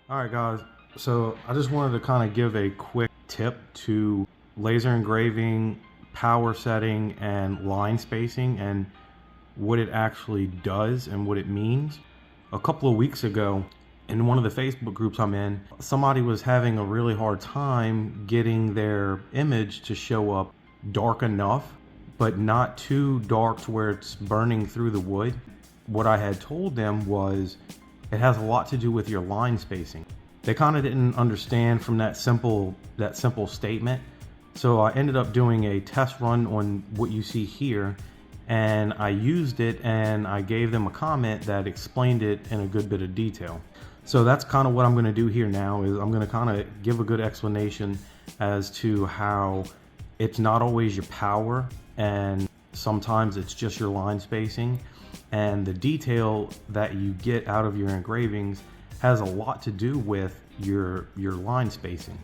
All right, guys. So I just wanted to kind of give a quick tip to laser engraving, power setting, and line spacing, and what it actually does and what it means. A couple of weeks ago, in one of the Facebook groups I'm in, somebody was having a really hard time getting their image to show up dark enough, but not too dark to where it's burning through the wood. What I had told them was it has a lot to do with your line spacing. They kind of didn't understand from that simple statement. So I ended up doing a test run on what you see here, and I used it and I gave them a comment that explained it in a good bit of detail. So that's kind of what I'm going to do here now, is I'm going to kind of give a good explanation as to how it's not always your power, and sometimes it's just your line spacing, and the detail that you get out of your engravings has a lot to do with your line spacing.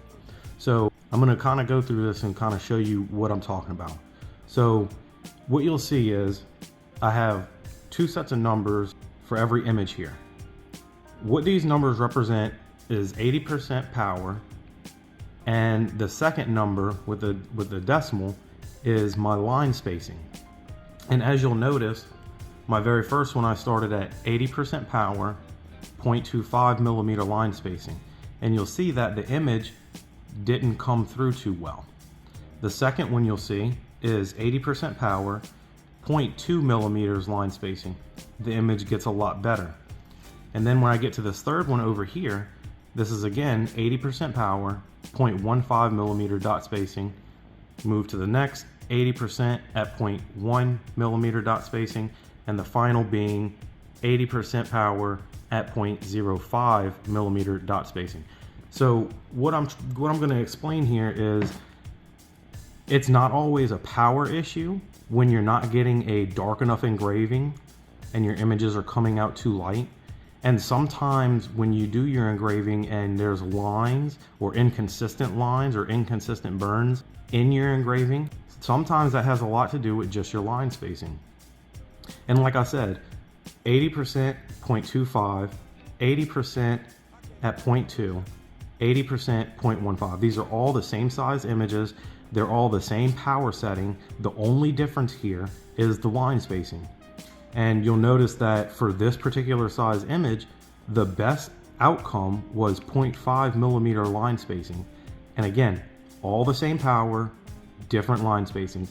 So I'm going to kind of go through this and kind of show you what I'm talking about. So what you'll see is I have two sets of numbers for every image here. What these numbers represent is 80% power, and the second number with the decimal is my line spacing. And as you'll notice, my very first one I started at 80% power, 0.25 millimeter line spacing, and you'll see that the image didn't come through too well. The second one you'll see is 80% power, 0.2 millimeters line spacing. The image gets a lot better. And then when I get to this third one over here, this is again 80% power, 0.15 millimeter dot spacing. Move to the next 80% at 0.1 millimeter dot spacing, and the final being 80% power at 0.05 millimeter dot spacing. So what I'm going to explain here is it's not always a power issue when you're not getting a dark enough engraving and your images are coming out too light. And sometimes when you do your engraving and there's lines or inconsistent lines or inconsistent burns in your engraving, sometimes that has a lot to do with just your line spacing. And like I said, 80% 0.25, 80% at 0.2, 80% 0.15. These are all the same size images. They're all the same power setting. The only difference here is the line spacing. And you'll notice that for this particular size image, the best outcome was 0.5 millimeter line spacing. And again, all the same power, different line spacings.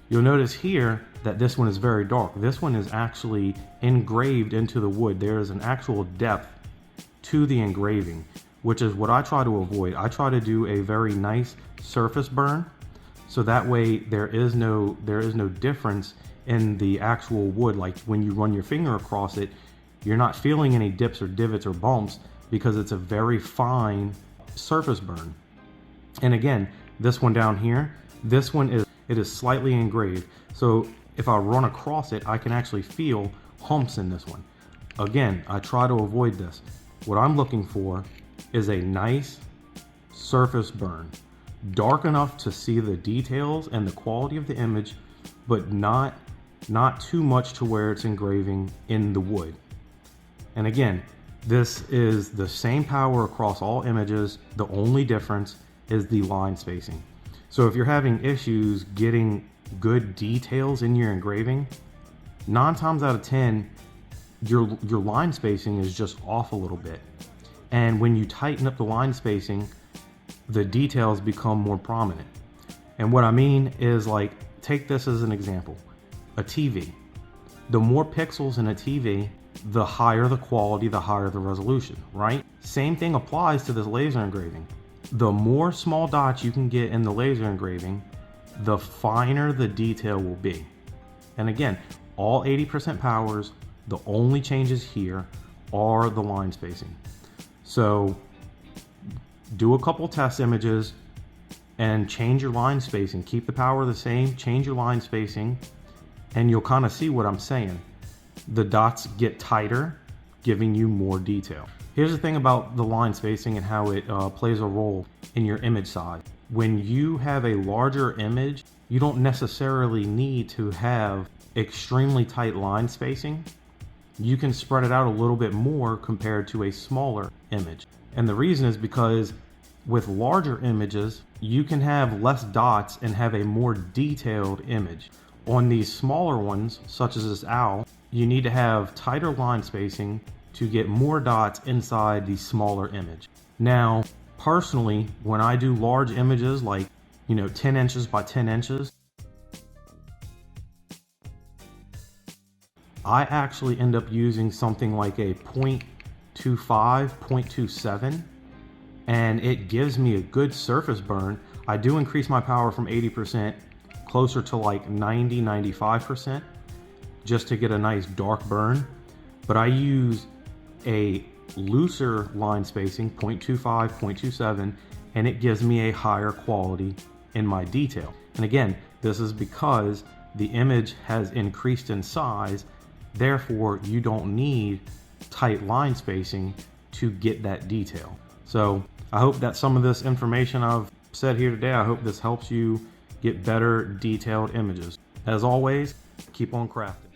You'll notice here that this one is very dark. This one is actually engraved into the wood. There is an actual depth to the engraving, which is what I try to avoid. I try to do a very nice surface burn, so that way there is no difference in the actual wood. Like when you run your finger across it, you're not feeling any dips or divots or bumps because it's a very fine surface burn. And again, this one down here, this one is slightly engraved. So if I run across it, I can actually feel humps in this one. Again, I try to avoid this. What I'm looking for is a nice surface burn, dark enough to see the details and the quality of the image, but not too much to where it's engraving in the wood. And again, this is the same power across all images. The only difference is the line spacing. So if you're having issues getting good details in your engraving, 9 times out of 10, your line spacing is just off a little bit. And when you tighten up the line spacing, the details become more prominent. And what I mean is, like, take this as an example. A TV. The more pixels in a TV, the higher the quality, the higher the resolution, right? Same thing applies to this laser engraving. The more small dots you can get in the laser engraving, the finer the detail will be. And again, all 80% powers, the only changes here are the line spacing. So do a couple test images and change your line spacing. Keep the power the same, change your line spacing, and you'll kind of see what I'm saying. The dots get tighter, giving you more detail. Here's the thing about the line spacing and how it plays a role in your image size. When you have a larger image, you don't necessarily need to have extremely tight line spacing. you can spread it out a little bit more compared to a smaller image. And the reason is because with larger images, you can have less dots and have a more detailed image. On these smaller ones, such as this owl, you need to have tighter line spacing to get more dots inside the smaller image. Now, personally, when I do large images like, 10 inches by 10 inches, I actually end up using something like a 0.25, 0.27, and it gives me a good surface burn. I do increase my power from 80% closer to like 90, 95%, just to get a nice dark burn. But I use a looser line spacing, 0.25, 0.27, and it gives me a higher quality in my detail. And again, this is because the image has increased in size, therefore you don't need tight line spacing to get that detail. So I hope that some of this information I've said here today, I hope this helps you get better detailed images. As always, keep on crafting.